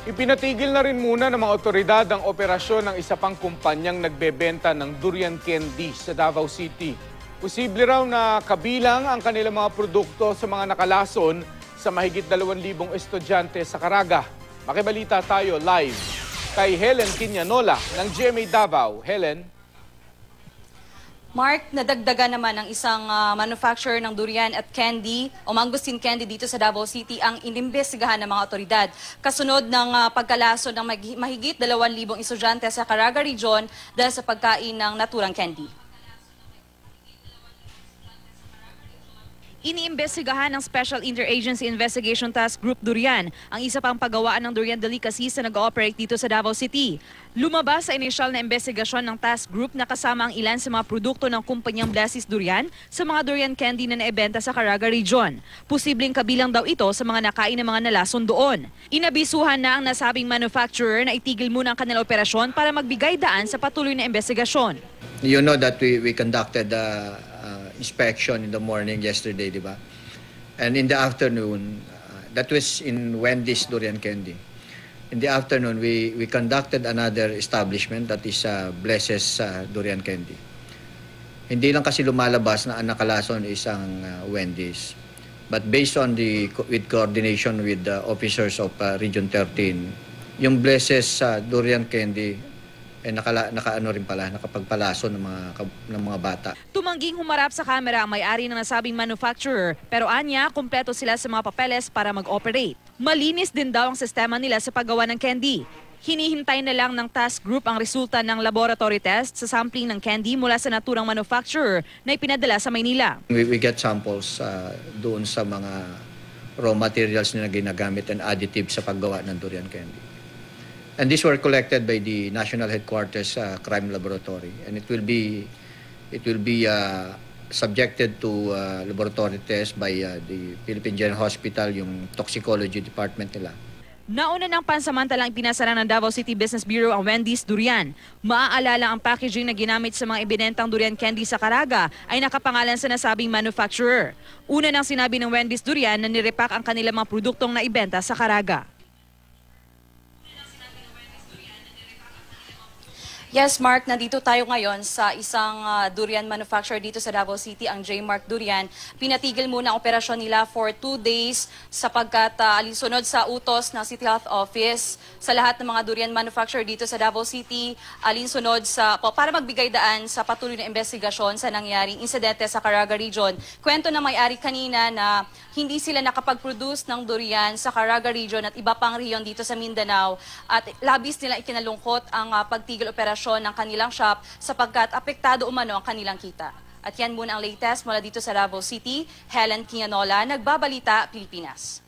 Ipinatigil na rin muna ng mga otoridad ang operasyon ng isa pang kumpanyang nagbebenta ng durian candy sa Davao City. Posible raw na kabilang ang kanilang mga produkto sa mga nakalason sa mahigit 2,000 estudyante sa Caraga. Makibalita tayo live kay Helen Quinanola ng GMA Davao. Helen? Mark, nadagdagan naman ng isang manufacturer ng durian at candy o mangosteen candy dito sa Davao City ang inimbestigahan ng mga otoridad. Kasunod ng pagkalaso ng mahigit 2,000 estudyante sa Caraga Region dahil sa pagkain ng naturang candy. Iniimbestigahan ng Special Interagency Investigation Task Group Durian ang isa pang paggawaan ng durian delicacies na nag-ooperate dito sa Davao City. Lumabas sa inisyal na investigasyon ng task group na kasama ang ilan sa mga produkto ng kumpanyang Blessings Durian sa mga durian candy na naibenta sa Caraga Region. Posibleng kabilang daw ito sa mga nakain ng mga nalason doon. Inabisuhan na ang nasabing manufacturer na itigil muna ang kanilang operasyon para magbigay daan sa patuloy na investigasyon. You know that we conducted inspection in the morning yesterday, di ba? And in the afternoon, that was in Wendy's Durian Candy. In the afternoon, we conducted another establishment that is Blesses Durian Candy. Hindi lang kasi lumalabas na ang nakalason isang Wendy's. But based on with coordination with the officers of Region 13, yung Blesses Durian Candy nakapagpalaso ng mga bata. Tumangging humarap sa kamera ang may-ari ng nasabing manufacturer, pero anya, kumpleto sila sa mga papeles para mag-operate. Malinis din daw ang sistema nila sa paggawa ng candy. Hinihintay na lang ng task group ang resulta ng laboratory test sa sampling ng candy mula sa naturang manufacturer na ipinadala sa Maynila. We get samples doon sa mga raw materials na ginagamit and additives sa paggawa ng durian candy. And these were collected by the National Headquarters Crime Laboratory, and it will be subjected to laboratory test by the Philippine General Hospital, yung toxicology department nila. Nauna ng pansamantalang pinasara ng Davao City Business Bureau ang Wendy's Durian. Maaalala ang packaging na ginamit sa mga ibinentang durian candy sa Caraga ay nakapangalan sa nasabing manufacturer. Una nang sinabi ng Wendy's Durian na nirepack ang kanilang mga produktong naibenta sa Caraga. Yes, Mark, nandito tayo ngayon sa isang durian manufacturer dito sa Davao City, ang J. Mark Durian. Pinatigil muna ang operasyon nila for 2 days sapagkat alinsunod sa utos ng City Health Office sa lahat ng mga durian manufacturer dito sa Davao City, alinsunod para magbigay daan sa patuloy na investigasyon sa nangyaring insidente sa Caraga Region. Kwento ng may-ari kanina na hindi sila nakapag-produce ng durian sa Caraga Region at iba pang rehiyon dito sa Mindanao at labis nila ikinalungkot ang pagtigil operasyon ng kanilang shop sapagkat apektado umano ang kanilang kita. At yan muna ang latest mula dito sa Davao City. Helen Quinanola, Nagbabalita, Pilipinas.